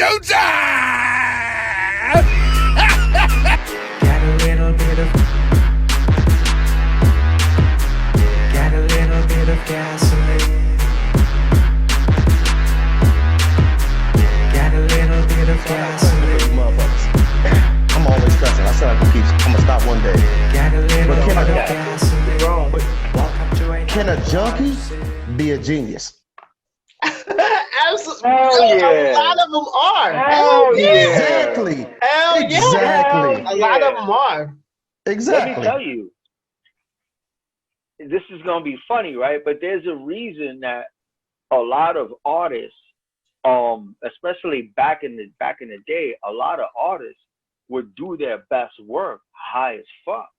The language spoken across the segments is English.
showtime! Got a little bit of gasoline. Got a little bit of gasoline. I'm always stressing. I said I'm gonna stop one day. Got a little But bit of can gasoline. Welcome to Can a junkie be a genius? Absolutely. Hell yeah. A lot of them are. Hell yeah. Exactly. Hell yeah. Exactly. A lot of them are. Exactly. Let me tell you, this is gonna be funny, right? But there's a reason that a lot of artists, especially back in the day, a lot of artists would do their best work high as fuck.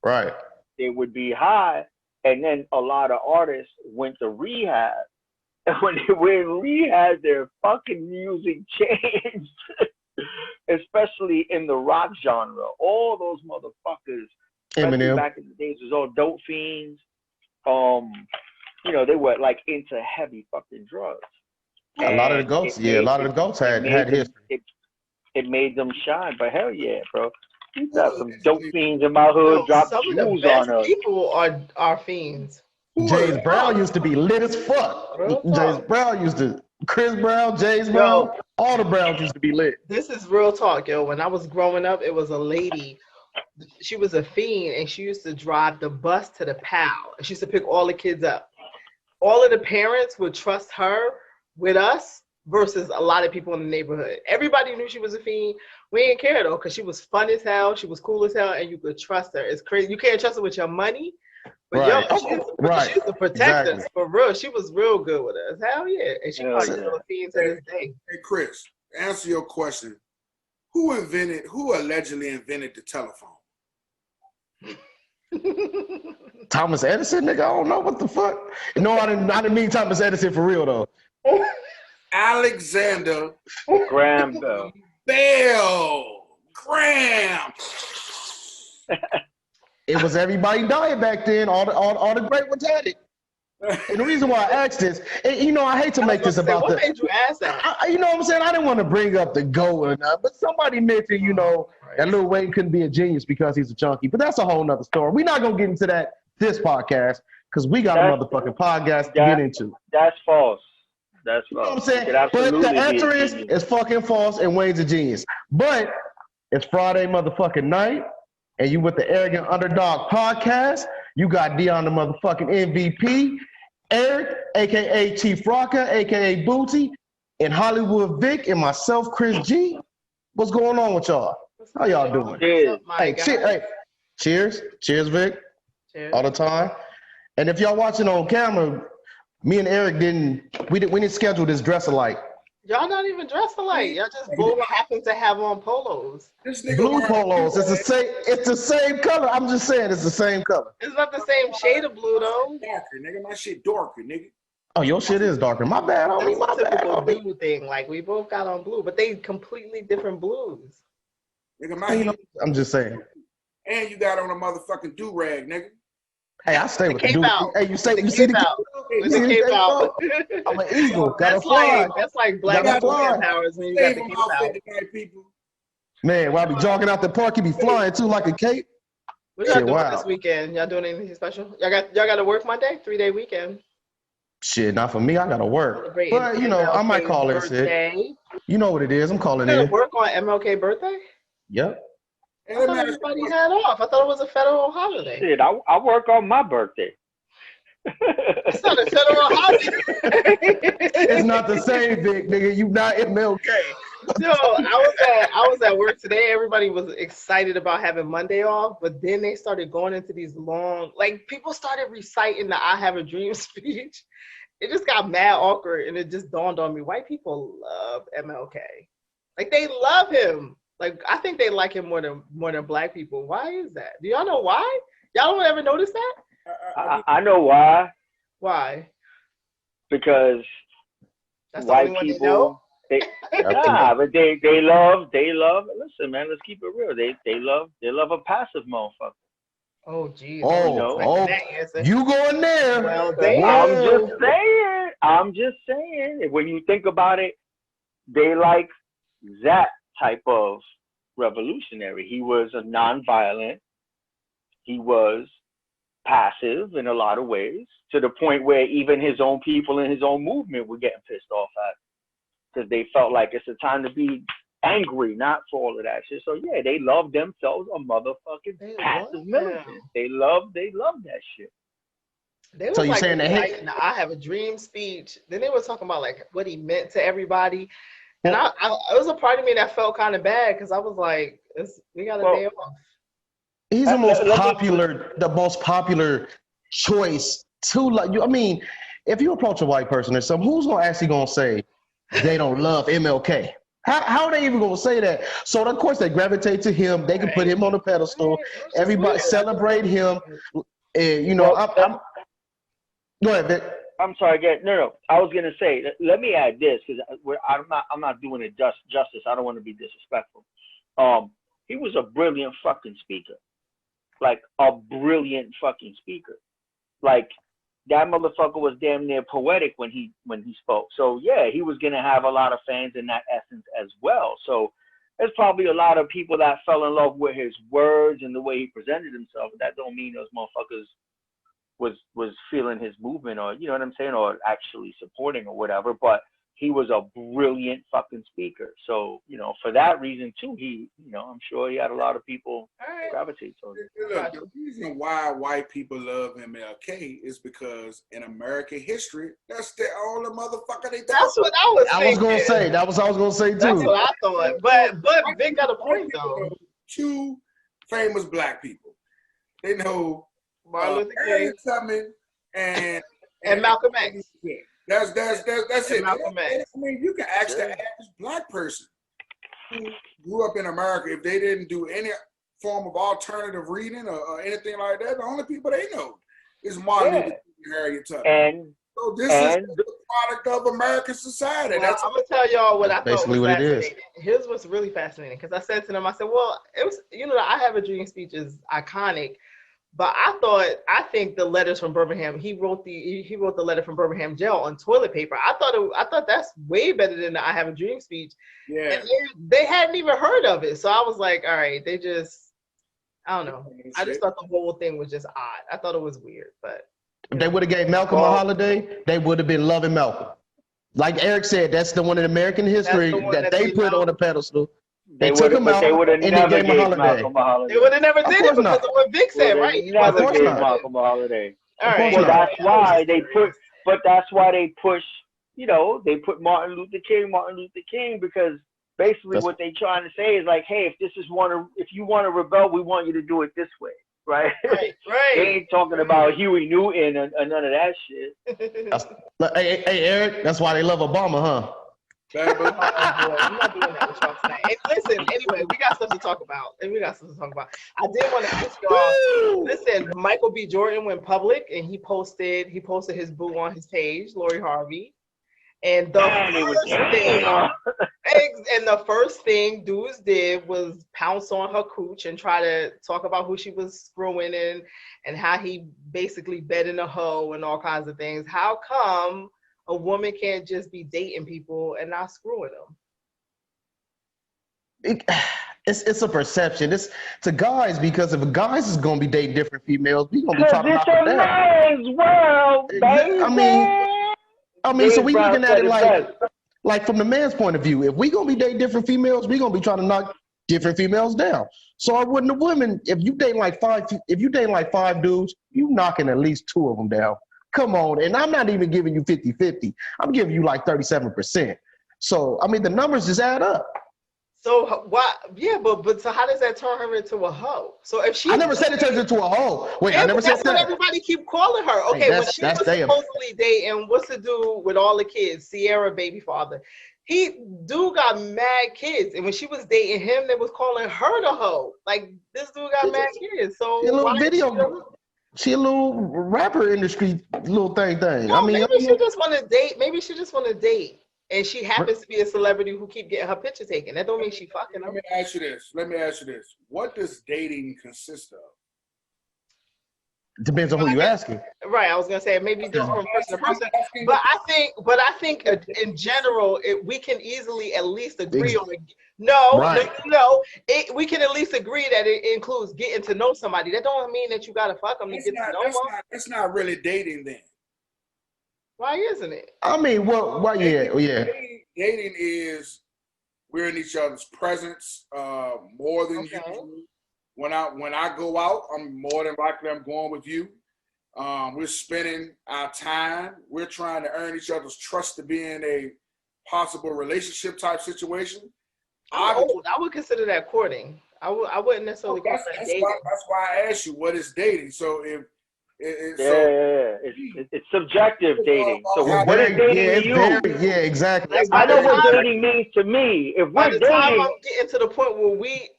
Right. They would be high, and then a lot of artists went to rehab. And when they were in rehab, their fucking music changed. Especially in the rock genre. All those motherfuckers, Eminem. back in the days, was all dope fiends. They were like into heavy fucking drugs. A lot of the goats, a lot of the goats had history. It made them shine, but hell yeah, bro. You got some dope fiends in my hood, drop some of the jewels best on us. people are fiends. James Brown used to be lit as fuck. James Brown used to, Chris Brown, James Brown, all the Browns used to be lit. This is real talk, yo. When I was growing up, it was a lady. She was a fiend, and she used to drive the bus to the PAL. She used to pick all the kids up. All of the parents would trust her with us versus a lot of people in the neighborhood. Everybody knew she was a fiend. We didn't care, though, because she was fun as hell. She was cool as hell, and you could trust her. It's crazy. You can't trust her with your money. But Right. she used to protect us for real. She was real good with us. Hell yeah. And she probably still a fiend to this day. Hey, Chris, answer your question. Who allegedly invented the telephone? Thomas Edison, nigga, I don't know what the fuck. No, I didn't mean Thomas Edison for real though. Alexander Graham Bell. Graham. It was everybody dying back then. All the great ones had it. And the reason why I asked this, and, I hate to make this about what made you ask that? you know what I'm saying? I didn't want to bring up the GOAT or not, but somebody mentioned, that Lil Wayne couldn't be a genius because he's a junkie. But that's a whole nother story. We're not going to get into that this podcast because we got a motherfucking podcast to get into. That's false. That's false. You know what I'm saying? But the answer is it's fucking false and Wayne's a genius. But it's Friday motherfucking night and you with the Arrogant Underdog podcast. You got Dion the motherfucking MVP, Eric, a.k.a. Chief Rocker, a.k.a. Booty, and Hollywood Vic, and myself, Chris G. What's going on with y'all? How y'all doing? Cheers. Cheers. Cheers, Vic. Cheers. All the time. And if y'all watching on camera, me and Eric didn't schedule this dress alike. Y'all not even dressed alike. Y'all just both happen to have on polos. Blue polos. It's the same color. I'm just saying it's the same color. It's not the same shade of blue though. Darker, nigga. My shit darker, nigga. Oh, your shit is darker. My bad, homie. That's My a bad, typical homie. blue thing. Like we both got on blue, but they completely different blues. Nigga, I'm just saying. And you got on a motherfucking do-rag, nigga. Hey, I stay with the cape dude. out. Hey, you see the cape out. With the cape out. I'm an eagle. Gotta fly. That's like black people powers when you got the cape out. Tonight, people. Man, while I be jogging out the park, he be flying too like a cape. What y'all doing this weekend? Y'all doing anything special? Y'all got to work Monday? 3-day weekend. Shit, not for me. I gotta work. But I might call in sick. You know what it is. I'm calling in. Work on MLK birthday? Yep. I thought everybody had off. I thought it was a federal holiday. Shit, I work on my birthday. It's not a federal holiday. It's not the same, Vic, nigga. You not MLK. No, I was at work today. Everybody was excited about having Monday off, but then they started going into these long, like people started reciting the "I Have a Dream" speech. It just got mad awkward, and it just dawned on me: white people love MLK. Like they love him. Like I think they like him more than black people. Why is that? Do y'all know why? Y'all don't ever notice that? I know why. Why? Because that's white the only people. But they love. Listen, man, let's keep it real. They love a passive motherfucker. Oh, geez. You going there? Well, I'm just saying. When you think about it, they like that type of revolutionary. He was a non-violent. He was passive in a lot of ways, to the point where even his own people in his own movement were getting pissed off at, because they felt like it's a time to be angry, not for all of that shit. So yeah, they love themselves a motherfucking passive militant. They love that shit. They was So you like saying that reciting the "I Have a Dream" speech. Then they were talking about like what he meant to everybody, and I it was a part of me that felt kind of bad because I was like, we got a day off. He's the most popular choice to like you. I mean, if you approach a white person or something, who's actually gonna say they don't love MLK? How are they even gonna say that? So of course they gravitate to him. They can put him on a pedestal. Everybody celebrate him. And you know, I'm go ahead, Vic. I'm sorry, no. I was gonna say, let me add this because I'm not doing it justice. I don't want to be disrespectful. He was a brilliant fucking speaker, like a brilliant fucking speaker. Like that motherfucker was damn near poetic when he spoke. So yeah, he was gonna have a lot of fans in that essence as well. So there's probably a lot of people that fell in love with his words and the way he presented himself. But that don't mean those motherfuckers was feeling his movement, or you know what I'm saying, or actually supporting or whatever. But he was a brilliant fucking speaker. So, you know, for that reason too, I'm sure he had a lot of people gravitate towards it. Look, the reason why white people love MLK is because in American history, that's the only motherfucker they talk. That's what I was saying. I was gonna say. That was I was gonna say too. That's what I thought. But Vic got a point though. Two famous black people. They know Martin Luther King and Malcolm X. That's it. Malcolm X. I mean, you can ask the average black person who grew up in America if they didn't do any form of alternative reading or anything like that. The only people they know is Martin Luther King and Harriet Tubman. And so this is the product of American society. Well, I'm gonna tell y'all what I thought was fascinating. His was really fascinating because I said to them, I said, well, it was, the I Have a Dream speech is iconic. But I think the letters from Birmingham, he wrote the letter from Birmingham jail on toilet paper. I thought that's way better than the I Have a Dream speech. Yeah. And they hadn't even heard of it. So I was like, all right, I don't know. I just thought the whole thing was just odd. I thought it was weird, but if they would have gave Malcolm a holiday, they would have been loving Malcolm. Like Eric said, that's the one in American history that they put on a pedestal. They took him out and they gave him a holiday. They would have never did it because of what Vic said, right? Never gave Malcolm a holiday. All right. Well, that's why they push. They put Martin Luther King because basically what they trying to say is like, hey, if you want to rebel, we want you to do it this way, right? Right. They ain't talking about Huey Newton and none of that shit. Hey, Eric, that's why they love Obama, huh? I'm not doing that with y'all tonight. Hey, listen, anyway, we got stuff to talk about. I did want to ask y'all. Listen, Michael B. Jordan went public and he posted his boo on his page, Lori Harvey. And the first thing dudes did was pounce on her cooch and try to talk about who she was screwing and how he basically bedding a hoe and all kinds of things. How come a woman can't just be dating people and not screwing them? It's a perception. It's to guys, because if guys is gonna be dating different females, we gonna be trying to knock them down. It's a man's world, baby. I mean, so we looking at it like from the man's point of view. If we gonna be dating different females, we gonna be trying to knock different females down. So I wouldn't. The women, if you dating like five dudes, you knocking at least 2 of them down. Come on, and I'm not even giving you 50-50. I'm giving you like 37%. So I mean, the numbers just add up. So why? Yeah, but so how does that turn her into a hoe? So if she, I never said it turns into a hoe. Wait, I never said that. That's what everybody keep calling her. Okay, when she was supposedly dating, what's the dude with all the kids, Sierra baby father? Dude got mad kids, and when she was dating him, they was calling her the hoe. Like this dude got mad kids. So a little video. She a little rapper industry little thing. Well, I mean, maybe she just want to date. And she happens to be a celebrity who keep getting her picture taken. That don't mean she fucking them. Let me ask you this. What does dating consist of? Depends on who you asking. Right, I was gonna say it may be different from person to person, but I think in general, we can easily at least agree on it. No. We can at least agree that it includes getting to know somebody. That don't mean that you gotta fuck them to get to know them. That's not really dating then. Why isn't it? I mean, why? Yeah. Dating is we're in each other's presence more than usual. When I go out, I'm more than likely I'm going with you. We're spending our time. We're trying to earn each other's trust to be in a possible relationship type situation. I would consider that courting. I wouldn't necessarily consider that dating. That's why I asked you what is dating. So if it's subjective dating. So what is dating to you? Exactly. I know what dating means to me. If we're dating, I'm getting to the point where we,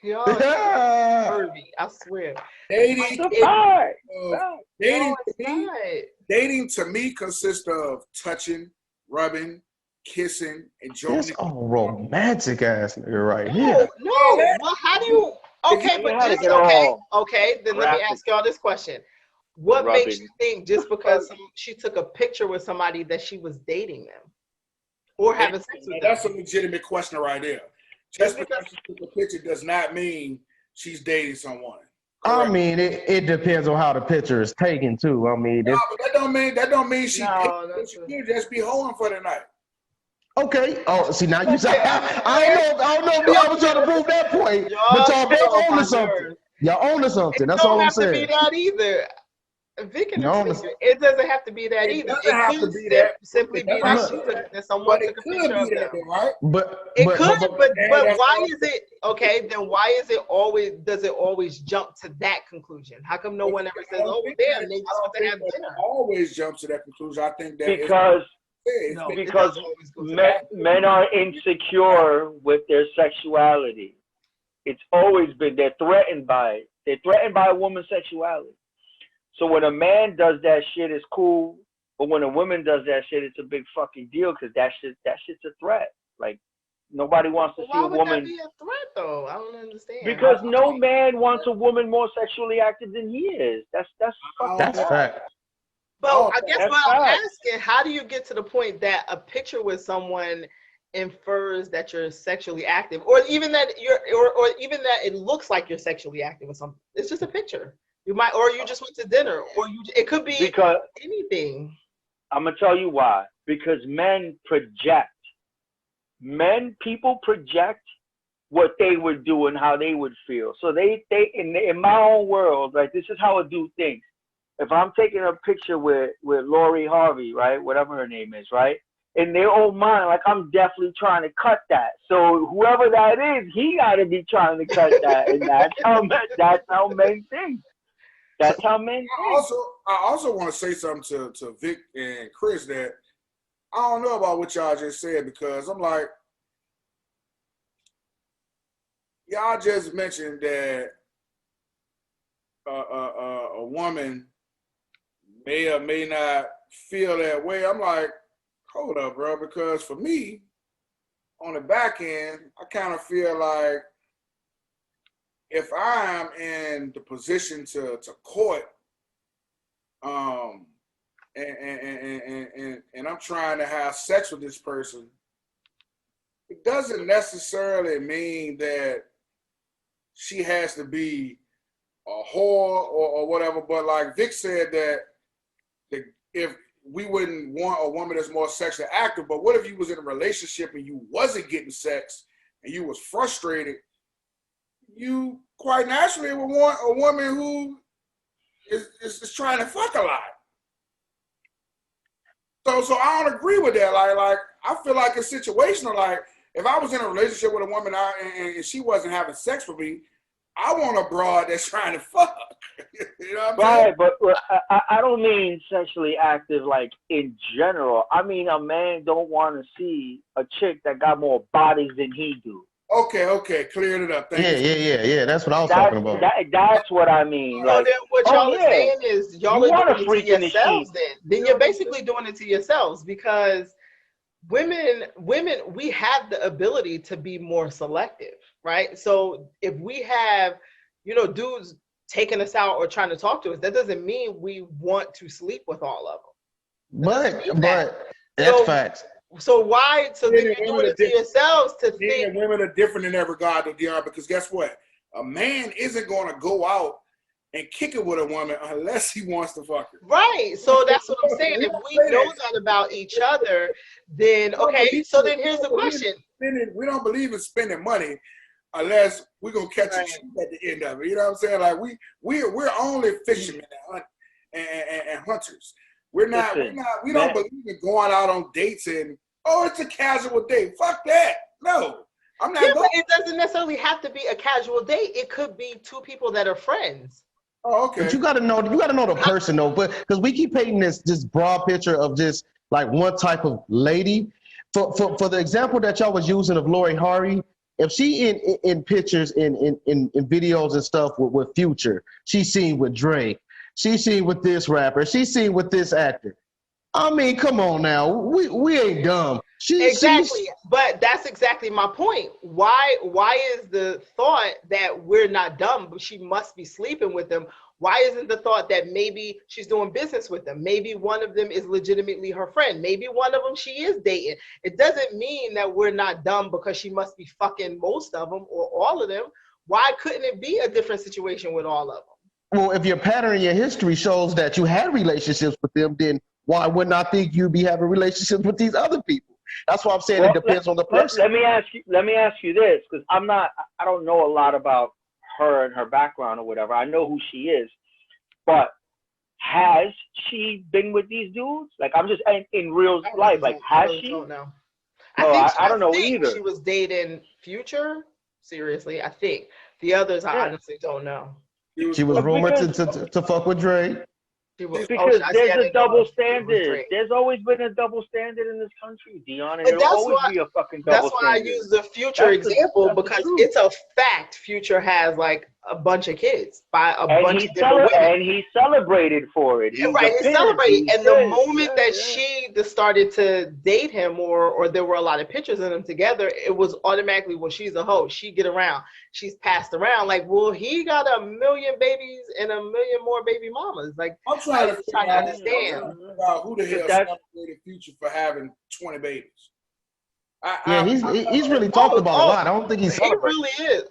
y'all, pervy, I swear. Dating to me consists of touching, rubbing, kissing, enjoying. This all romantic ass nigga right here. No. Well, how do you? Okay, but okay. Then let me ask y'all this question. What makes you think just because she took a picture with somebody that she was dating them or having sex with them? That's a legitimate question right there. Just because she took a picture does not mean she's dating someone. Correct? I mean, it depends on how the picture is taken too. I mean, but that don't mean she could just be hoeing for the night. Okay. Oh, see now you say I don't know if y'all was trying to prove that point, but y'all both own to something. Y'all own to something. That's all I'm saying. It don't have to be that either. Vic and it doesn't have to be that either. It could simply be that someone took a picture of them, right? But why is it okay? Then why is it always? Does it always jump to that conclusion? How come no one ever says, "Oh, damn, they just want to have dinner"? Always jump to that conclusion. I think that because men are insecure with their sexuality. It's always been they're threatened by it. They're threatened by a woman's sexuality. So when a man does that shit, it's cool. But when a woman does that shit, it's a big fucking deal because that shit's a threat. Like nobody wants to see a woman. Why would that be a threat though? I don't understand. Because no man wants a woman more sexually active than he is. That's fact. But I guess what I'm asking, how do you get to the point that a picture with someone infers that you're sexually active, or even that or even that it looks like you're sexually active with something? It's just a picture. You might, or you just went to dinner, or it could be anything. I'm gonna tell you why. Because men project. People project what they would do and how they would feel. So they in my own world, right? This is how a dude thinks. If I'm taking a picture with Lori Harvey, right, whatever her name is, right, in their own mind, like I'm definitely trying to cut that. So whoever that is, he got to be trying to cut that, and that's how men think. That's how men think. I also want to say something to Vic and Chris that I don't know about what y'all just said, because I'm like, y'all just mentioned that a woman may or may not feel that way. I'm like, hold up, bro, because for me, on the back end, I kind of feel like if I'm in the position to court, and I'm trying to have sex with this person, it doesn't necessarily mean that she has to be a whore or whatever. But like Vic said, that if we wouldn't want a woman that's more sexually active, but what if you was in a relationship and you wasn't getting sex and you was frustrated? You quite naturally would want a woman who is trying to fuck a lot. So I don't agree with that. Like I feel like it's situational. Like if I was in a relationship with a woman and she wasn't having sex with me, I want a broad that's trying to fuck. You know what I'm saying? Right, but I don't mean sexually active like in general. I mean a man don't want to see a chick that got more bodies than he do. Okay, cleared it up. Thank you. Yeah. That's what I was talking about. That's what I mean. Well, then what y'all are saying is y'all are doing it to yourselves. Then you're basically doing it to yourselves, because women, we have the ability to be more selective, right? So if we have, dudes taking us out or trying to talk to us. That doesn't mean we want to sleep with all of them. But that's facts. So why? So then Men you're and doing women it to yourselves to Men think. and women are different in that regard, though, Dion, because guess what? A man isn't going to go out and kick it with a woman unless he wants to fuck her. Right. So that's what I'm saying. If we know that about each other, then okay. So then here's the question. We don't believe in spending money unless we're gonna catch a cheat at the end of it. You know what I'm saying? Like we're only fishermen and hunters. We don't believe in going out on dates and it's a casual date. Fuck that. No. I'm not but it doesn't necessarily have to be a casual date. It could be two people that are friends. Oh, okay. But you gotta know the person though, but because we keep painting this broad picture of just like one type of lady. For the example that y'all was using of Lori Harvey, if she in pictures in videos and stuff with Future, she's seen with Drake, she's seen with this rapper, she's seen with this actor. I mean, come on now, we ain't dumb. Exactly, but that's exactly my point. Why is the thought that we're not dumb, but she must be sleeping with them? Why isn't the thought that maybe she's doing business with them? Maybe one of them is legitimately her friend. Maybe one of them she is dating. It doesn't mean that we're not dumb because she must be fucking most of them or all of them. Why couldn't it be a different situation with all of them? Well, if your pattern in your history shows that you had relationships with them, then why wouldn't I think you'd be having relationships with these other people? That's why I'm saying it depends on the person. Let me ask you this, because I don't know a lot about her and her background or whatever. I know who she is, but has she been with these dudes? Like, I'm just in real life. Like, has she? I don't know. I don't know either. She was dating Future. Seriously, I think the others I honestly don't know. She was rumored to fuck with Drake. Because there's a double standard. There's always been a double standard in this country, Dion, and there'll always be a fucking double standard. That's why I use the Future example because it's a fact. Future has like a bunch of kids by a bunch of different women. And he celebrated for it. He celebrated. And the moment that she started to date him or there were a lot of pictures of them together, it was automatically, well, she's a hoe. She get around. She's passed around. Like, well, he got 1 million babies and 1 million more baby mamas. Like, I'm trying to understand about who the hell celebrated Future for having 20 babies. He's really talked about a lot. I don't think he's celebrated. He really is.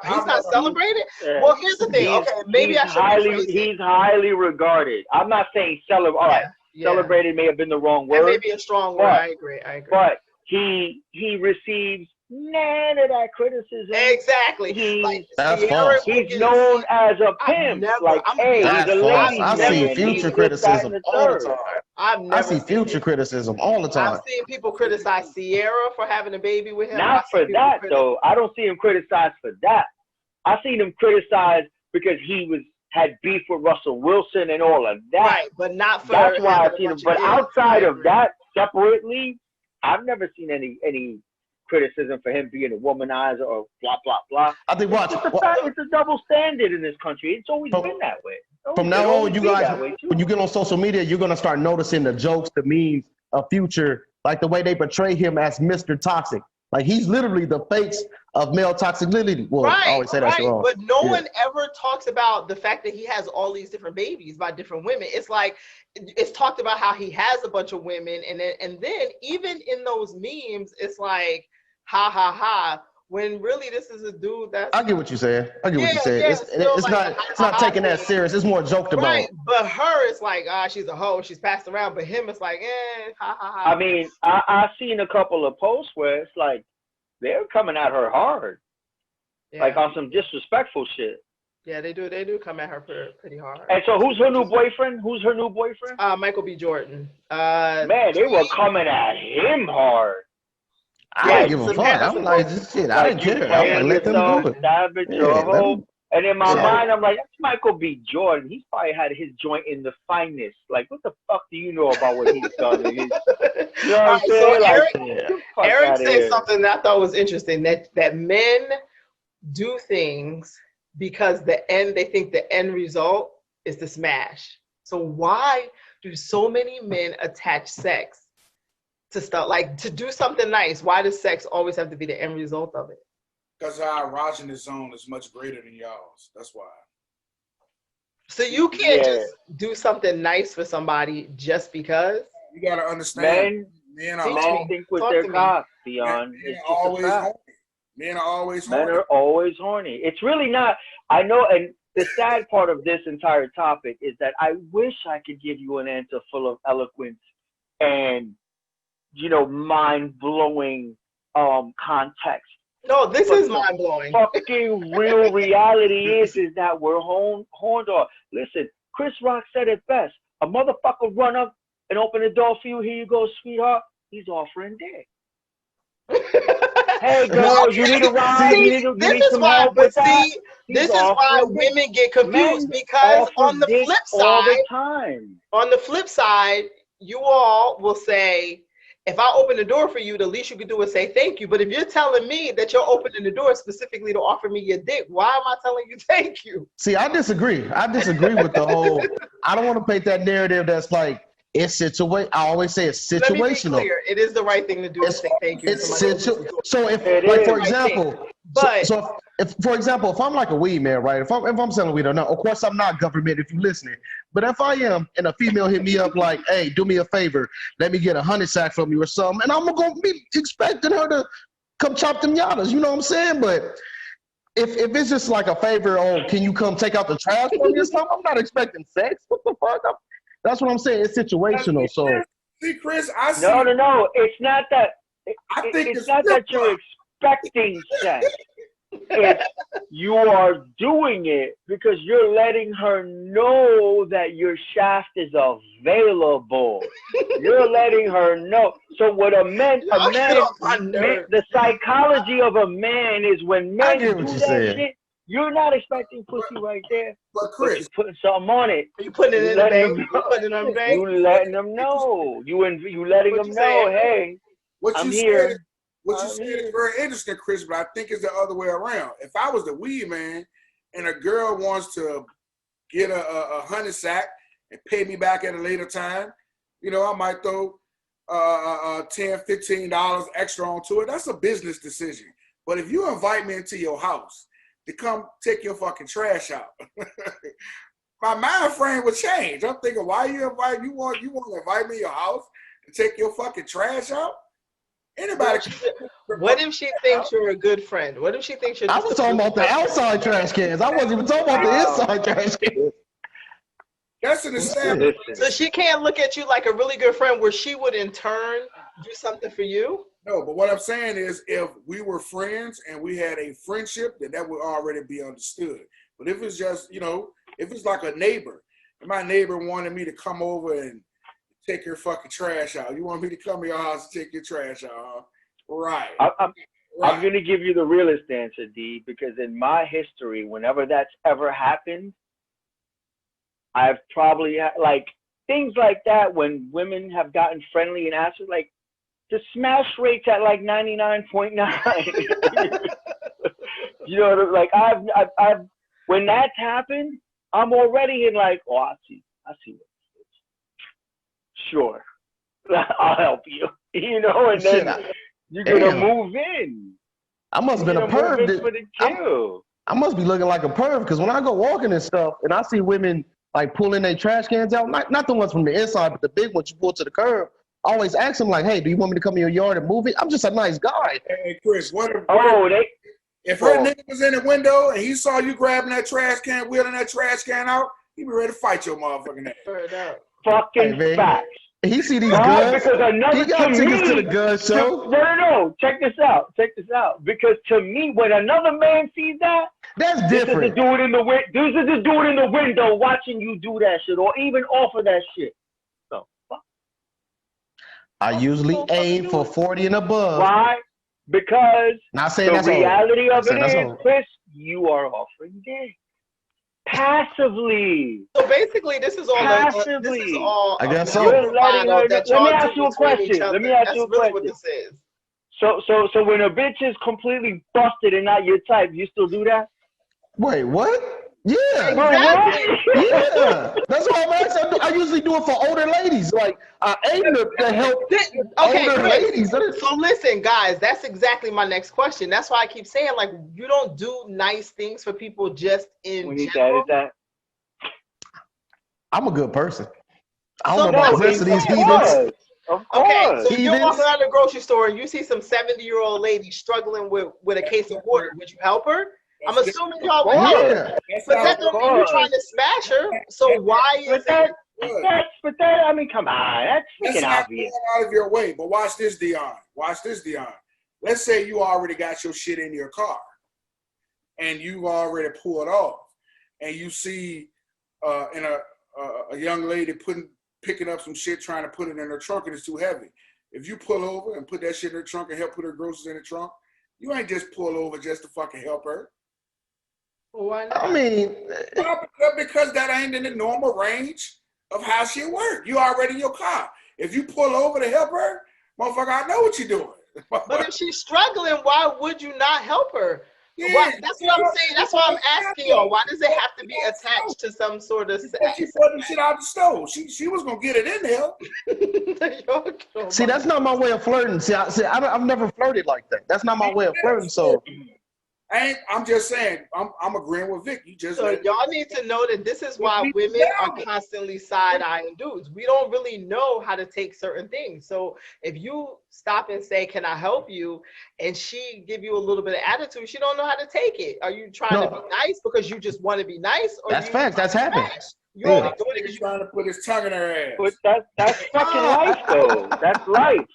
He's not celebrated? Well, here's the thing. Okay, maybe I should he's highly regarded. I'm not saying celebrate. All right, celebrated may have been the wrong word. That may be a strong word. I agree. But he receives none of that criticism. Exactly. That's false. He's known as a pimp. He's a lady. I see Future criticism all the time. I see Future criticism all the time. I've seen people criticize Sierra for having a baby with him. Not for that, though. I don't see him criticized for that. I seen him criticized because he had beef with Russell Wilson and all of that. Right, but not for. That's why I seen him. But outside of that, separately, I've never seen any criticism for him being a womanizer or blah blah blah. I think it's a double standard in this country. It's always been that way. From now on, you guys, when you get on social media, you're gonna start noticing the jokes, the memes of Future, like the way they portray him as Mr. Toxic. Like he's literally the face of male toxicity. Well, I always say that's wrong. But no one ever talks about the fact that he has all these different babies by different women. It's like it's talked about how he has a bunch of women, and then even in those memes, it's like ha ha ha. When really this is a dude that's. I get what you're saying. It's not taking that serious. It's more joked about. Right, but her, it's like she's a hoe. She's passed around. But him, it's like ha ha ha. I mean, I've seen a couple of posts where it's like they're coming at her hard, like on some disrespectful shit. Yeah, they do. They do come at her pretty hard. And so, who's her new boyfriend? Michael B. Jordan. Man, they were coming at him hard. I didn't give a fuck. I was like, shit, I didn't care. I was like, let them do it. And in my mind, I'm like, that's Michael B. Jordan. He's probably had his joint in the finest. Like, what the fuck do you know about what he's done? You know what I'm saying? So Eric said something that I thought was interesting, that men do things because they think the end result is to smash. So why do so many men attach sex to stuff, like to do something nice? Why does sex always have to be the end result of it? Because our erogenous zone is much greater than y'all's. That's why. So you can't Yeah. just do something nice for somebody just because. You gotta understand. Men Men are Teach men me. all, think with Talk their to me. cock, men, Dion. men It's are just a always fact. horny. Men are always Men horny. are always horny. It's really not. I know, and the sad part of this entire topic is that I wish I could give you an answer full of eloquence and mind blowing context. No, this But is the mind blowing. fucking real reality is that we're horned off. Listen, Chris Rock said it best. A motherfucker run up and open the door for you. Here you go, sweetheart. He's offering dick. Hey, girl, you need a ride? See, You this need is some why. help But with that? see, He's this is why offering dick. women get confused Men because offer on the dick flip all the side, time. you all will say, if I open the door for you, the least you can do is say thank you. But if you're telling me that you're opening the door specifically to offer me your dick, why am I telling you thank you? See, I disagree. I disagree with the whole. I don't want to paint that narrative that's like it's situation. I always say it's Let me be situational. clear. It is the right thing to do to It's say thank you. to it's somebody who opens the door. so if It like is. for example, But so if for example, if I'm like a weed man, right? If I'm selling weed or not, of course I'm not government if you're listening. But if I am, and a female hit me up like, hey, do me a favor, let me get 100 sack from you or something, and I'm gonna be expecting her to come chop them yadas, you know what I'm saying? But if it's just like a favor, oh, can you come take out the trash for me or something? I'm not expecting sex. What the fuck? That's what I'm saying. It's situational. So See, Chris, I see. No. It's not that. I think It's not that you're expecting sex. It's you are doing it because you're letting her know that your shaft is available. You're letting her know. So what the psychology of a man is when men get do what you're that saying. shit, you're not expecting pussy right there. But But Chris, you're putting something on it. you putting it You in the letting bank. them You putting it on the bank. You letting them know. You letting What them you know. saying? Hey, what I'm you here. said, what you I'm said here. is very interesting, Chris. But I think it's the other way around. If I was the weed man and a girl wants to get a 100 sack and pay me back at a later time, I might throw $10, $15 extra onto it. That's a business decision. But if you invite me into your house to come take your fucking trash out, my mind frame would change. I'm thinking, why you want to invite me to your house and take your fucking trash out? Anybody? What if she thinks you're a good friend? What if she thinks you're I just was a talking good about the friend? outside trash cans. I wasn't even talking about the inside trash cans. That's an establishment. So she can't look at you like a really good friend where she would in turn do something for you? No, but what I'm saying is if we were friends and we had a friendship, then that would already be understood. But if it's just, if it's like a neighbor, and my neighbor wanted me to come over and take your fucking trash out. You want me to come to your house and take your trash out, huh? Right. I'm going to give you the realest answer, D, because in my history, whenever that's ever happened, I've probably like things like that when women have gotten friendly and asked, like, the smash rate's at like 99.9. Like I've when that's happened, I'm already in like, oh, I see what it is. Sure, I'll help you. And then you're gonna move in. I must have been a perv. For the kill. I must be looking like a perv because when I go walking and stuff, and I see women like pulling their trash cans out, not the ones from the inside, but the big ones you pull to the curb. I always ask them like, "Hey, do you want me to come in your yard and move it?" I'm just a nice guy. Hey, Chris, if her nigga was in the window and he saw you grabbing that trash can, wheeling that trash can out, he'd be ready to fight your motherfucking ass. Fucking facts. He see these guns. Because He got tickets to the gun show. No. Check this out. Because to me, when another man sees that, that's different. This is the dude in the window watching you do that shit, or even offer that shit. So fuck. I usually aim for 40 and above. Why? Because not saying the that's reality all. of it is, Chris, you are offering dick. Passively. So basically, this is all. I guess so. Let me ask you a question. What this is. So when a bitch is completely busted and not your type, you still do that? Wait, what? Yeah. Exactly. Yeah. That's what I'm asking. I usually do it for older ladies. Like I aim to help older ladies. So listen, guys, that's exactly my next question. That's why I keep saying, like, you don't do nice things for people just in general. I'm a good person. I So don't know about no, the rest of these of heathens. Of Okay, course. so if you're Heathens. walking around the grocery store and you see some 70-year-old lady struggling with a case of water, would you help her? I'm That's assuming different. y'all would help her. Yeah. That's But not that what don't mean you're trying course. to smash her. So why is But that, it? it was. I mean, come on, that's That's freaking not obvious. going out of your way. But watch this, Dion. Watch this, Dion. Let's say you already got your shit in your car, and you've already pulled off, and you see in a young lady picking up some shit, trying to put it in her trunk, and it's too heavy. If you pull over and put that shit in her trunk and help put her groceries in the trunk, you ain't just pull over just to fucking help her. Well, why not? I mean, Because that ain't in the normal range of how shit work. You already in your car. If you pull over to help her, motherfucker, I know what you're doing. But if she's struggling, why would you not help her? Yeah, That's what I'm saying. That's why I'm asking y'all. Why does it have to be attached to some sort of sex? She put the shit out the stove. She was gonna get it in there. see, that's not my way of flirting. I've never flirted like that. That's not my way of flirting. So I'm just saying. I'm agreeing with Vic. You just So y'all need to know that this is why women are constantly side-eyeing dudes. We don't really know how to take certain things. So if you stop and say, "Can I help you?" and she give you a little bit of attitude, she don't know how to take it. Are you trying to be nice because you just want to be nice? Or that's facts. That's happened. You only doing it because He's trying to put his tongue in her ass. But that's fucking life, though. That's life.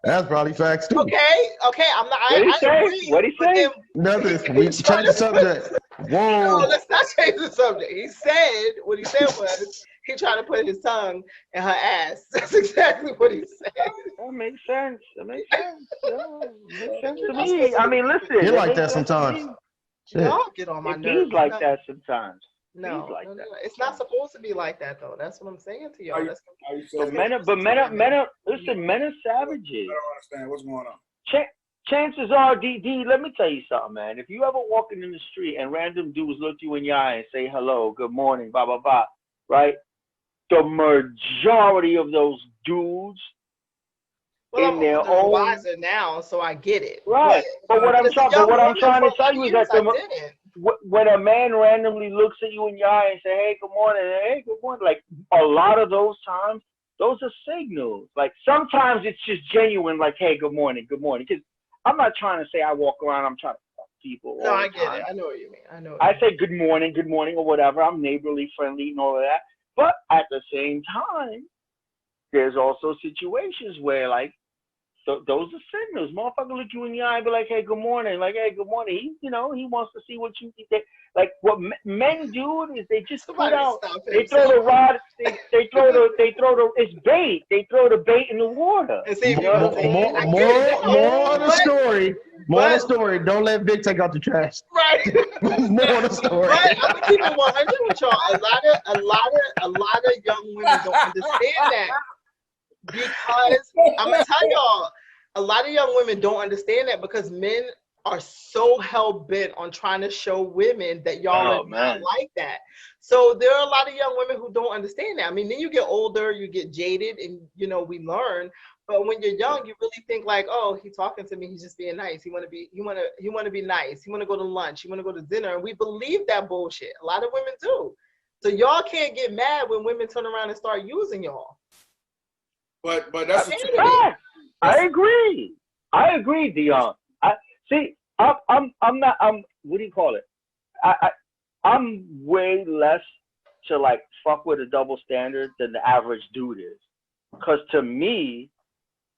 That's probably facts too. Okay, I'm not. What'd he I say? agree. What'd he say? Nothing. We change the subject. No, Whoa. let's not change the subject. He said what he said was he tried to put his tongue in her ass. That's exactly what he said. That makes sense. That makes sense. Yeah, makes sense to me. I mean, listen. You're like makes that sense to sometimes. me. Y'all get on my It nerves. is like that sometimes. No, like no, that. It's not supposed to be like that though. That's what I'm saying to y'all. But men are listen, men are savages. I don't understand what's going on. Chances are, DD, let me tell you something, man. If you ever walking in the street and random dudes look you in your eye and say hello, good morning, blah blah blah, right? The majority of those dudes well, in their I'm own wiser now, so I get it. right. But what I'm trying to tell you is that I when a man randomly looks at you in your eye and say, hey, good morning, like a lot of those times, those are signals. Like sometimes it's just genuine, like, hey, good morning. Because I'm not trying to say I walk around, I'm trying to fuck people. No, I get it. I know what you mean. I say good morning, or whatever. I'm neighborly, friendly, and all of that. But at the same time, there's also situations where, like, so those are signals. Motherfucker look you in the eye and be like, hey, good morning. Like, hey, good morning. He wants to see what you think. Like, what men do is they just put out, they throw the rod, they throw the, it's bait. They throw the bait in the water. More on the story. Don't let Vic take out the trash. Right. More on the story. But I'm gonna keep it 100 with y'all. A lot of young women don't understand that. Because I'm gonna tell y'all, a lot of young women don't understand that because men are so hell bent on trying to show women that y'all are not like that. So there are a lot of young women who don't understand that. I mean, then you get older, you get jaded, and we learn. But when you're young, you really think like, oh, he's talking to me, he's just being nice. He wanna be nice. He wanna go to lunch. He wanna go to dinner, and we believe that bullshit. A lot of women do. So y'all can't get mad when women turn around and start using y'all. But that's I agree, Dion. I'm not. What do you call it? I'm way less to like fuck with a double standard than the average dude is. Because to me,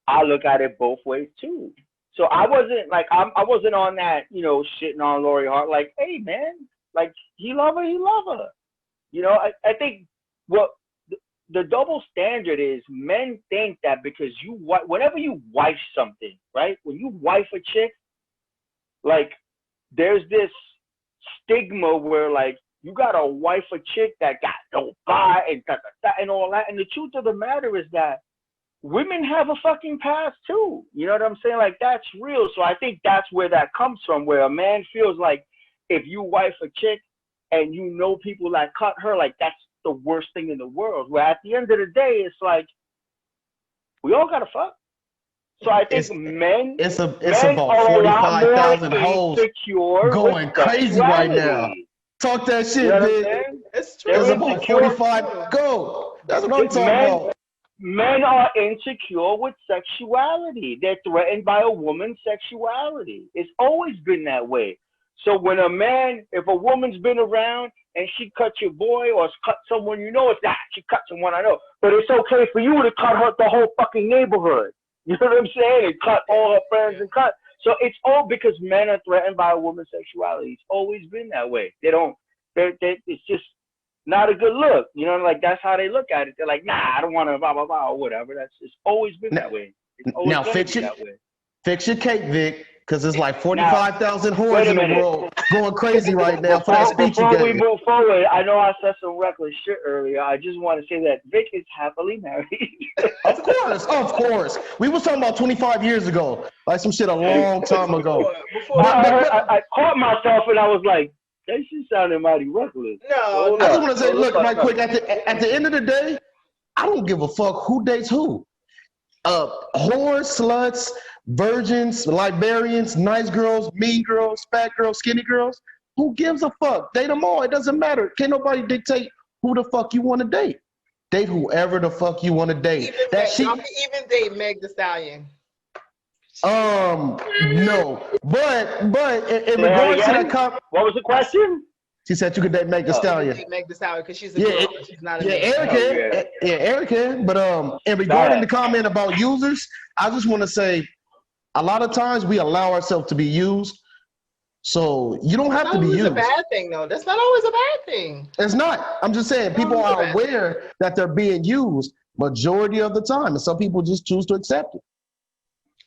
I look at it both ways too. So I wasn't like I wasn't on that shitting on Lori Hart like, hey man, like he love her. I think what. The double standard is men think that because whenever you wife something, right? When you wife a chick, like there's this stigma where like you gotta wife a chick that got no buy and all that. And the truth of the matter is that women have a fucking past too. You know what I'm saying? Like that's real. So I think that's where that comes from, where a man feels like if you wife a chick and people that cut her, like that's the worst thing in the world. Where at the end of the day, it's like we all gotta fuck. So I think it's men about 45,000 hoes insecure going crazy right now. Talk that shit, you know bitch. It's true. It's They're about insecure. 45. Go. That's what I'm talking about. Men are insecure with sexuality. They're threatened by a woman's sexuality. It's always been that way. So when if a woman's been around and she cuts your boy or cut someone you know, it's not. She cut someone I know. But it's okay for you to cut her the whole fucking neighborhood. You know what I'm saying? And cut all her friends and cut. So it's all because men are threatened by a woman's sexuality. It's always been that way. It's just not a good look. You know, like that's how they look at it. They're like, nah, I don't want to blah, blah, blah, or whatever. It's always been that way. It's always Now fix your cake, Vic, because there's like 45,000 whores in the world going crazy right now for that speech you Before we gave. move forward, I know I said some reckless shit earlier. I just want to say that Vic is happily married. Of course. We was talking about 25 years ago, like some shit a long time ago. I caught myself and I was like, that shit sounded mighty reckless. No, I just want to say, look, right quick, at the end of the day, I don't give a fuck who dates who. Whores, sluts, virgins, librarians, nice girls, mean girls, fat girls, skinny girls. Who gives a fuck? Date them all. It doesn't matter. Can't nobody dictate who the fuck you want to date. Date whoever the fuck you want to date. Y'all can even date Meg Thee Stallion. No, but in regards to that, what was the question? She said you could date Meg Thee Stallion. Meg Thee Stallion because she's a girl. She's not a Eric can. But in regarding the comment about users, I just want to say, a lot of times we allow ourselves to be used. So you don't have to be used. That's not always a bad thing, though. That's not always a bad thing. It's not. I'm just saying people are aware that they're being used majority of the time, and some people just choose to accept it.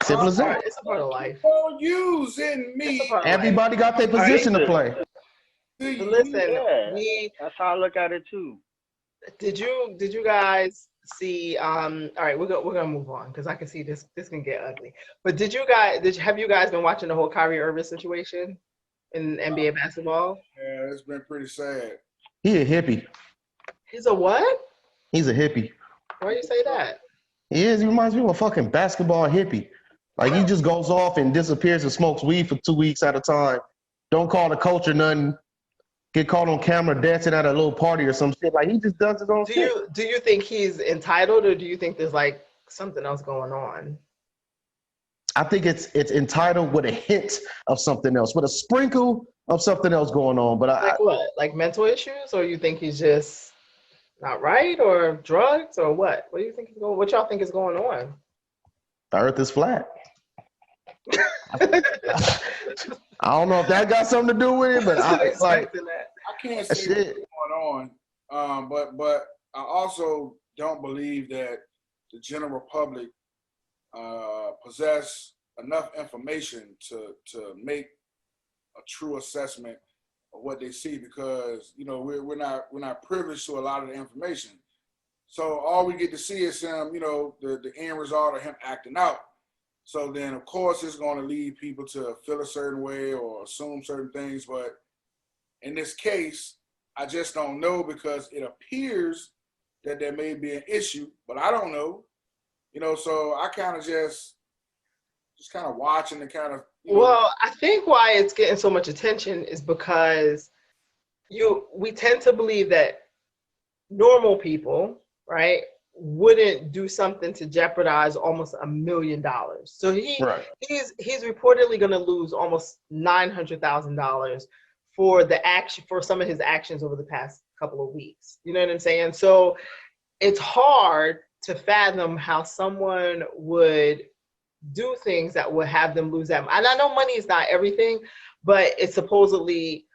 Simple as that. It's a part of life. Using me. Everybody got their position to play. Listen, that's how I look at it too. Did you guys see? All right, we're gonna move on because I can see this can get ugly. But have you guys been watching the whole Kyrie Irving situation in NBA basketball? Yeah, it's been pretty sad. He a hippie. He's a what? He's a hippie. Why do you say that? He is. He reminds me of a fucking basketball hippie. Like he just goes off and disappears and smokes weed for 2 weeks at a time. Don't call the culture nothing. Get caught on camera dancing at a little party or some shit. Like he just does his own shit. Do you think he's entitled, or do you think there's like something else going on? I think it's entitled with a hint of something else, with a sprinkle of something else going on. But like what? Like mental issues, or you think he's just not right, or drugs, or what? What do you think is going? What y'all think is going on? The Earth is flat. I don't know if that got something to do with it, but I can't say what's going on. But I also don't believe that the general public possess enough information to make a true assessment of what they see, because we're not privileged to a lot of the information. So all we get to see is him, the end result of him acting out. So then, of course, it's going to lead people to feel a certain way or assume certain things. But in this case, I just don't know, because it appears that there may be an issue, but I don't know. So I kind of just kind of watching and kind of. Well, I think why it's getting so much attention is because we tend to believe that normal people, right, wouldn't do something to jeopardize almost $1 million. So he's reportedly going to lose almost $900,000 for some of his actions over the past couple of weeks. You know what I'm saying? So it's hard to fathom how someone would do things that would have them lose that. And I know money is not everything, but it's supposedly,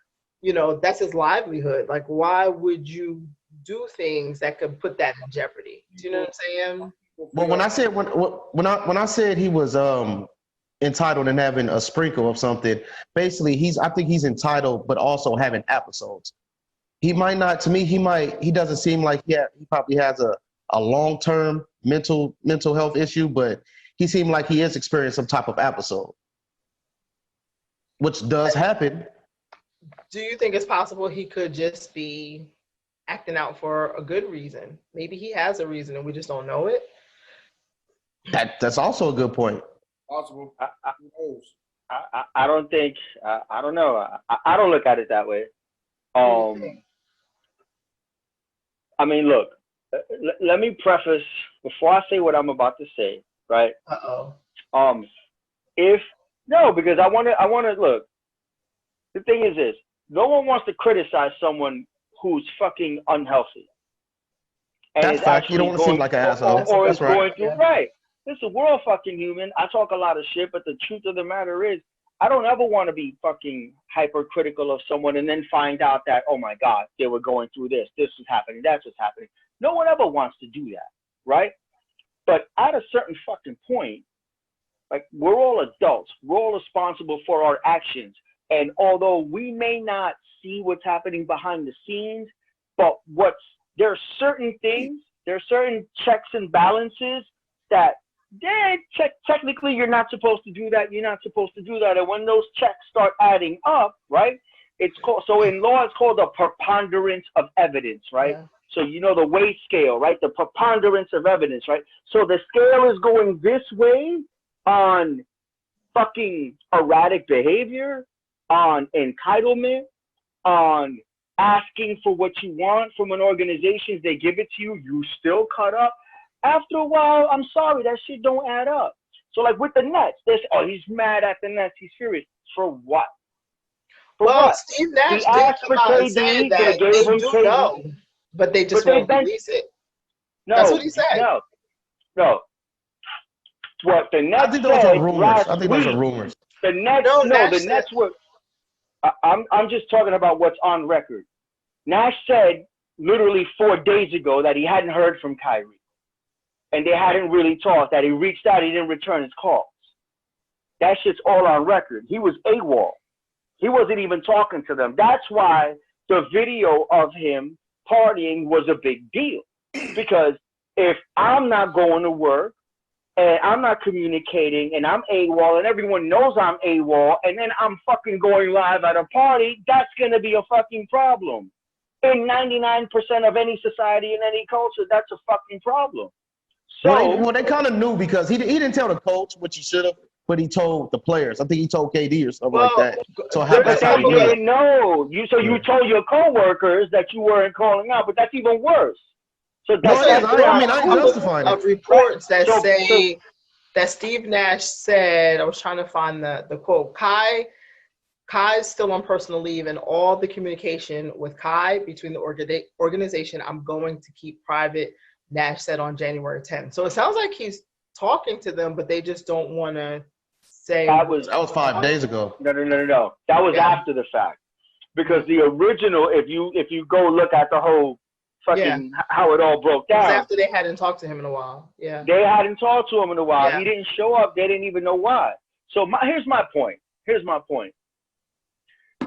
that's his livelihood. Like, why would you do things that could put that in jeopardy? Do you know what I'm saying? Well, when I said he was entitled and having a sprinkle of something, basically I think he's entitled, but also having episodes. He might not. To me, he doesn't seem like he probably has a long-term mental health issue, but he seemed like he is experiencing some type of episode, which does happen. Do you think it's possible he could just be acting out for a good reason? Maybe he has a reason and we just don't know it. That's also a good point. Possible. I don't think. I don't know. I don't look at it that way. I mean, look, let me preface before I say what I'm about to say, right? Uh-oh. If no, because I want to look. The thing is this: no one wants to criticize someone who's fucking unhealthy and That's is fact. You don't actually want to seem going like an asshole. or is That's right. going through right. Listen, we're all fucking human. I talk a lot of shit, but the truth of the matter is, I don't ever want to be fucking hypercritical of someone and then find out that, oh my God, they were going through this was happening, that's what's happening. No one ever wants to do that, right? But at a certain fucking point, like, we're all adults. We're all responsible for our actions. And although we may not see what's happening behind the scenes, but there are certain things, there are certain checks and balances that, technically you're not supposed to do that. You're not supposed to do that. And when those checks start adding up, right? It's called, so in law, it's called a preponderance of evidence, right? Yeah. So you know the weight scale, right? The preponderance of evidence, right? So the scale is going this way on fucking erratic behavior, on entitlement, on asking for what you want from an organization. They give it to you, you still cut up. After a while, I'm sorry, that shit don't add up. So like with the Nets, they say, oh, he's mad at the Nets, he's furious. For what? For well, what? Steve Nash he did come out and say that they do know, but they just won't release it. No, that's what he said. No. What the Nets I think those are rumors. The Nets, the Nets were. I'm just talking about what's on record. Nash said literally 4 days ago that he hadn't heard from Kyrie, and they hadn't really talked. That he reached out, he didn't return his calls. That shit's all on record. He was AWOL. He wasn't even talking to them. That's why the video of him partying was a big deal, because if I'm not going to work and I'm not communicating and I'm AWOL and everyone knows I'm AWOL and then I'm fucking going live at a party, that's going to be a fucking problem. In 99% of any society, in any culture, that's a fucking problem. So well, they kind of knew, because he didn't tell the coach, which he should have, but he told the players. I think he told KD or something like that. So that's how he didn't know. You told your coworkers that you weren't calling out, but that's even worse. So I ain't justifying of reports that say that Steve Nash said, I was trying to find the quote, Kai's still on personal leave, and all the communication with Kai between the organization, I'm going to keep private, Nash said on January 10th. So it sounds like he's talking to them, but they just don't want to say. That was 5 days ago. No. That was after the fact. Because the original, if you go look at the whole fucking how it all broke down. It was after they hadn't talked to him in a while. Yeah. They hadn't talked to him in a while. Yeah. He didn't show up. They didn't even know why. So here's my point.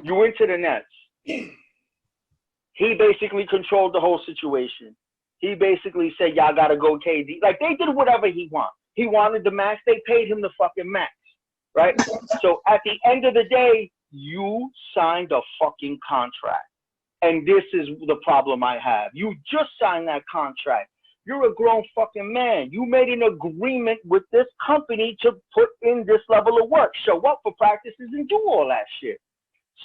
You went to the Nets. He basically controlled the whole situation. He basically said, y'all got to go KD. Like, they did whatever he wanted. He wanted the max. They paid him the fucking max, right? So at the end of the day, you signed a fucking contract. And this is the problem I have. You just signed that contract. You're a grown fucking man. You made an agreement with this company to put in this level of work, show up for practices and do all that shit.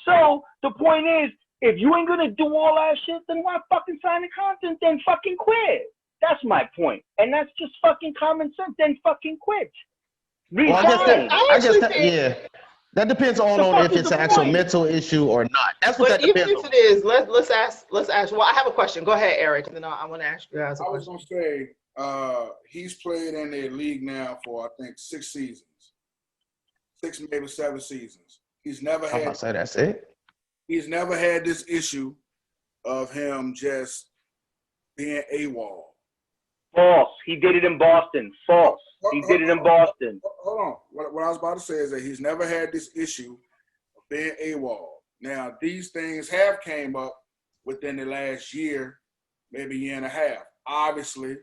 So the point is, if you ain't gonna do all that shit, then why fucking sign the contract? Then fucking quit. That's my point. And that's just fucking common sense. Then fucking quit. Well, I guess that that depends on if it's an actual mental issue or not. That's what that depends on. Even if it is, let's ask. Well, I have a question. Go ahead, Eric, and then I want to ask you guys a question. I was gonna say, he's played in the league now for, I think, 6 seasons, 6 maybe 7 seasons. He's never had. I say that's it. He's never had this issue of him just being AWOL. False. He did it in Boston. False. He did it in Boston. Hold on. What I was about to say is that he's never had this issue of being AWOL. Now, these things have came up within the last year, maybe year and a half. Obviously,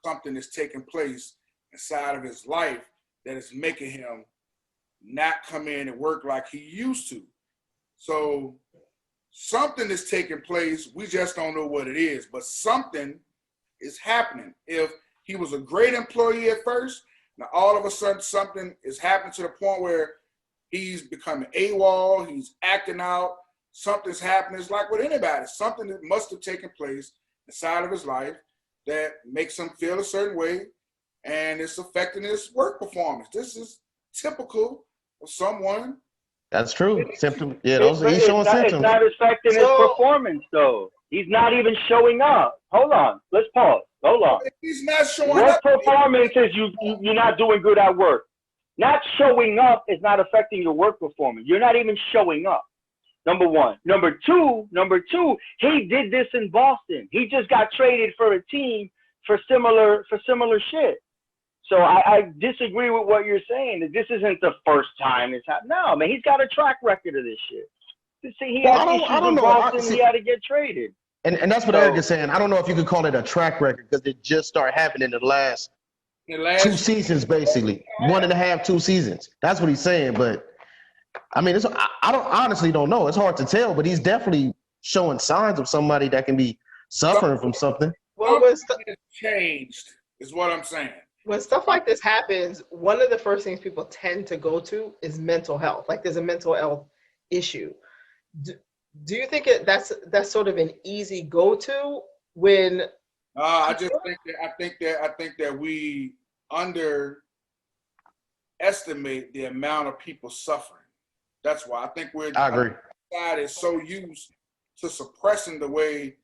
something is taking place inside of his life that is making him not come in and work like he used to. So something is taking place. We just don't know what it is, but something is happening. If he was a great employee at first, now all of a sudden something is happening to the point where he's becoming AWOL, he's acting out, something's happening. It's like with anybody. Something that must have taken place side of his life that makes him feel a certain way, and it's affecting his work performance. This is typical of someone. That's true. Symptom. Yeah, But he's showing symptoms. it's not affecting his performance, though. He's not even showing up. Hold on. Let's pause. Hold on. If he's not showing Work up, performance is you're not doing good at work. Not showing up is not affecting your work performance. You're not even showing up. Number one. Number two, he did this in Boston. He just got traded for a team for similar shit. So I disagree with what you're saying. That this isn't the first time it's happened. No, man, he's got a track record of this shit. See, he had issues in Boston. He had to get traded. And that's what Eric is saying. I don't know if you could call it a track record because it just started happening in the last 2 seasons, basically. 1.5, 2 seasons. That's what he's saying. But I mean, I honestly don't know. It's hard to tell, but he's definitely showing signs of somebody that can be suffering from something. Well, it's changed, is what I'm saying. When stuff like this happens, one of the first things people tend to go to is mental health. Like there's a mental health issue. Do you think that's sort of an easy go-to when? I think that we underestimate the amount of people suffering. That's why I think I agree. Side is so used to suppressing the way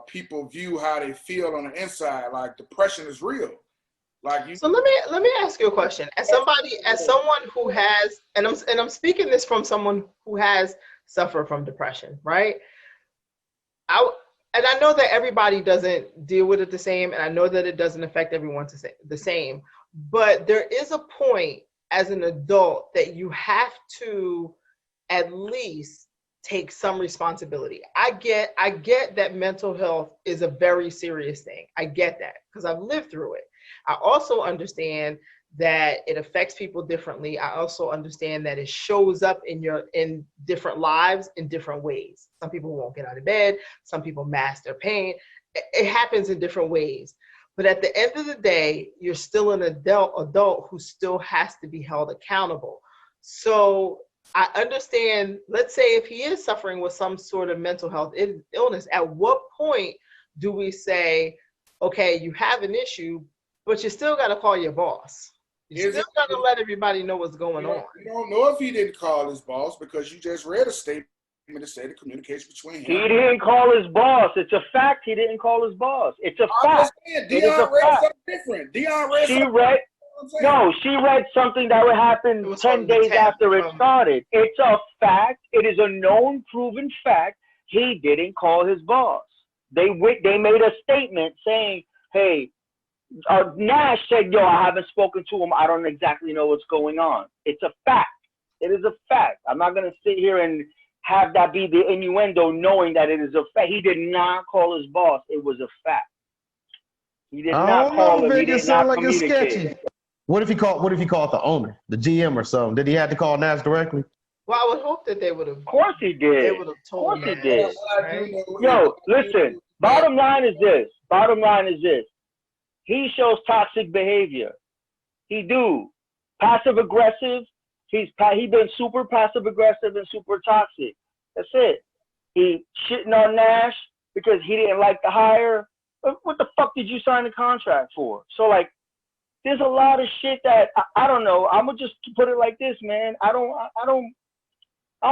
people view how they feel on the inside. Like depression is real. So let me ask you a question. As someone who has, and I'm speaking this from someone who has suffered from depression, right? I know that everybody doesn't deal with it the same, and I know that it doesn't affect everyone the same. But there is a point as an adult that you have to at least take some responsibility. I get that mental health is a very serious thing. I get that because I've lived through it. I also understand that it affects people differently. I also understand that it shows up in different lives in different ways. Some people won't get out of bed. Some people mask their pain. It happens in different ways. But at the end of the day, you're still an adult who still has to be held accountable. So I understand, let's say if he is suffering with some sort of mental health illness, at what point do we say, okay, you have an issue, but you still got to call your boss? You still got to let everybody know what's going on. You don't know if he didn't call his boss because you just read a statement that said the communication between him. He didn't call his boss. It's a fact he didn't call his boss. It's a fact. Dion read something different. Dion read something. She read something that would happen 10 days after it started. It's a fact. It is a known, proven fact. He didn't call his boss. They made a statement saying, hey, Nash said, yo, I haven't spoken to him. I don't exactly know what's going on. It's a fact. It is a fact. I'm not going to sit here and have that be the innuendo knowing that it is a fact. He did not call his boss. It was a fact. He did not call him. He did not communicate. What if he called the owner, the GM or something? Did he have to call Nash directly? Well, I would hope that they would have. Of course he did. They would have told him. Of course he did. Right? Yo, listen. Bottom line is this. He shows toxic behavior. He do. Passive aggressive. He been super passive aggressive and super toxic. That's it. He shitting on Nash because he didn't like the hire. What the fuck did you sign the contract for? So like, there's a lot of shit that I don't know. I'm gonna just put it like this, man. I don't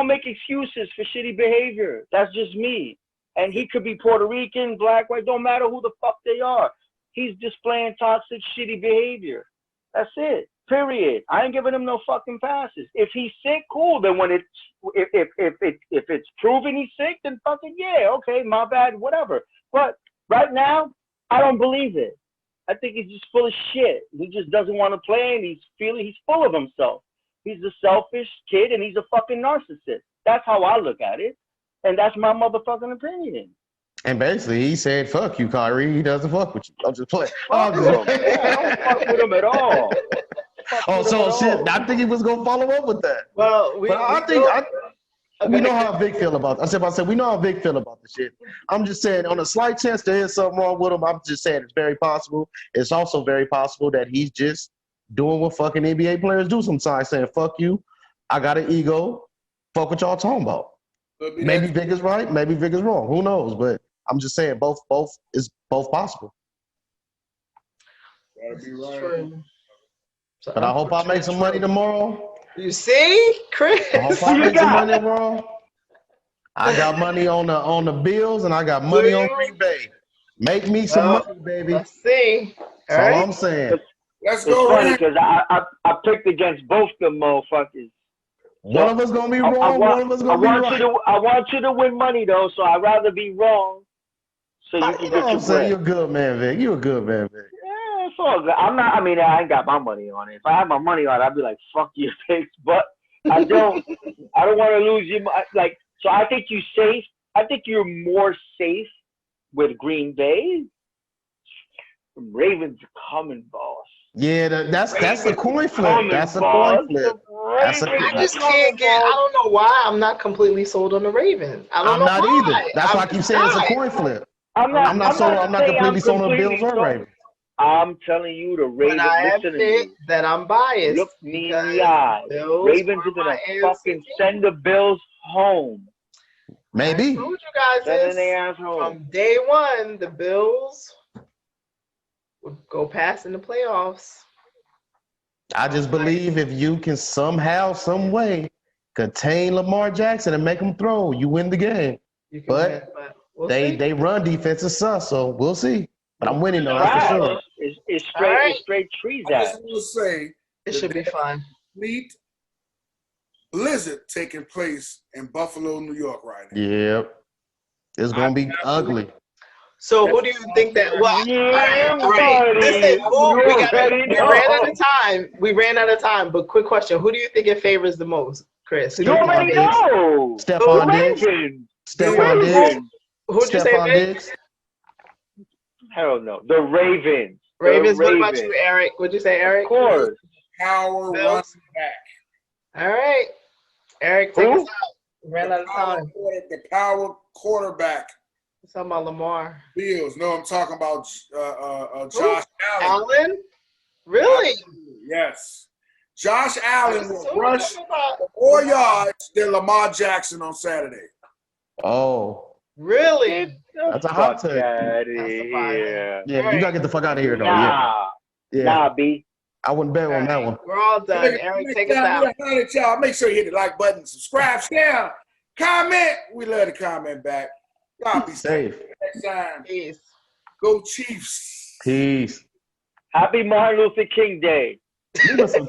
make excuses for shitty behavior. That's just me. And he could be Puerto Rican, black, white, don't matter who the fuck they are. He's displaying toxic, shitty behavior. That's it. Period. I ain't giving him no fucking passes. If he's sick, cool. Then when if it's proven he's sick, then fucking yeah, okay, my bad, whatever. But right now, I don't believe it. I think he's just full of shit. He just doesn't want to play, and he's full of himself. He's a selfish kid, and he's a fucking narcissist. That's how I look at it, and that's my motherfucking opinion. And basically, he said, "Fuck you, Kyrie. He doesn't fuck with you. I'm just playing." I don't fuck with him at all. Shit. I think he was gonna follow up with that. Well, we know how Vic feel about. I said we know how Vic feel about the shit. I'm just saying, on a slight chance there is something wrong with him. I'm just saying it's very possible. It's also very possible that he's just doing what fucking NBA players do sometimes, saying, "Fuck you. I got an ego. Fuck what y'all talking about." Maybe Vic is right. Maybe Vic is wrong. Who knows? But I'm just saying both is both possible. Gotta be right. True. So But I hope I make some money tomorrow. You see, Chris? I hope I make some money tomorrow. I got money on the Bills and I got money on Green Bay. Make me some money, baby. Let's see. That's all I'm saying. Let's It's go, funny Rand. because I picked against both them motherfuckers. One of us gonna be wrong. One of us I gonna be want right. I want you to win money though, so I'd rather be wrong, so you can You know get what your I'm saying? bread. You're a good man, Vic. You're a good man, Vic. Yeah, it's all good. I'm not. I mean, I ain't got my money on it. If I had my money on it, I'd be like, "Fuck your picks," but I don't. I don't want to lose you. Like, so I think you safe. I think you're more safe with Green Bay. Ravens are coming, boss. Yeah, that's the coin flip. Coming, That's a boss. coin flip. That's a Ravens I just are can't coming, get. I boss. don't know why I'm not completely sold on the Ravens. I don't I'm know not why. either. That's why I keep saying it's a coin flip. I'm not completely sold on the Bills or sold. Ravens. I'm telling you, the But Ravens. I Listen to admit me. that I'm biased. Look me in because the eye. Bills Ravens are are gonna my fucking AFC send the Bills home. Maybe. I told you guys Send this. their ass home. From day one, the Bills would go past in the playoffs. I just believe if you can somehow, some way, contain Lamar Jackson and make him throw, you win the game. You can But win, but we'll see. they run defense is sus, so we'll see. But I'm winning though, that's for Trash. sure. It's All right. straight trees I at. just want to say It should be fun. complete blizzard taking place in Buffalo, New York right now. Yep. It's gonna be ugly. So who do you think that? Well, Yeah, all right. buddy. Listen, You we ran out of time. We ran out of time. But quick question: who do you think it favors the most, Chris? You already know. Stephon The Diggs. Ravens. Stephon Diggs. Who'd you say, Stephon Vic? Diggs. Hell no. The Ravens. Ravens. The What about you, Eric? What'd you say, Eric? Of course. Power Bills? running back. All right, Eric, take Who? us out. We ran out of time. The power quarterback. We're talking about Lamar. Bills. No, I'm talking about Josh Allen. Allen? Really? Yes. Josh Allen will So rush we're talking about- more yards than Lamar Jackson on Saturday. Oh. Really? That's a hot Fuck take. outta That's the here. Yeah, you gotta get the fuck out of here though. Nah. Yeah. Nah, B. I wouldn't bet on that one. We're all done. Eric, take us out. Y'all. Make sure you hit the like button, subscribe, share, comment. We love to comment back. Y'all be safe. Safe. Next time. Peace. Go Chiefs. Peace. Happy Martin Luther King Day. Leave us some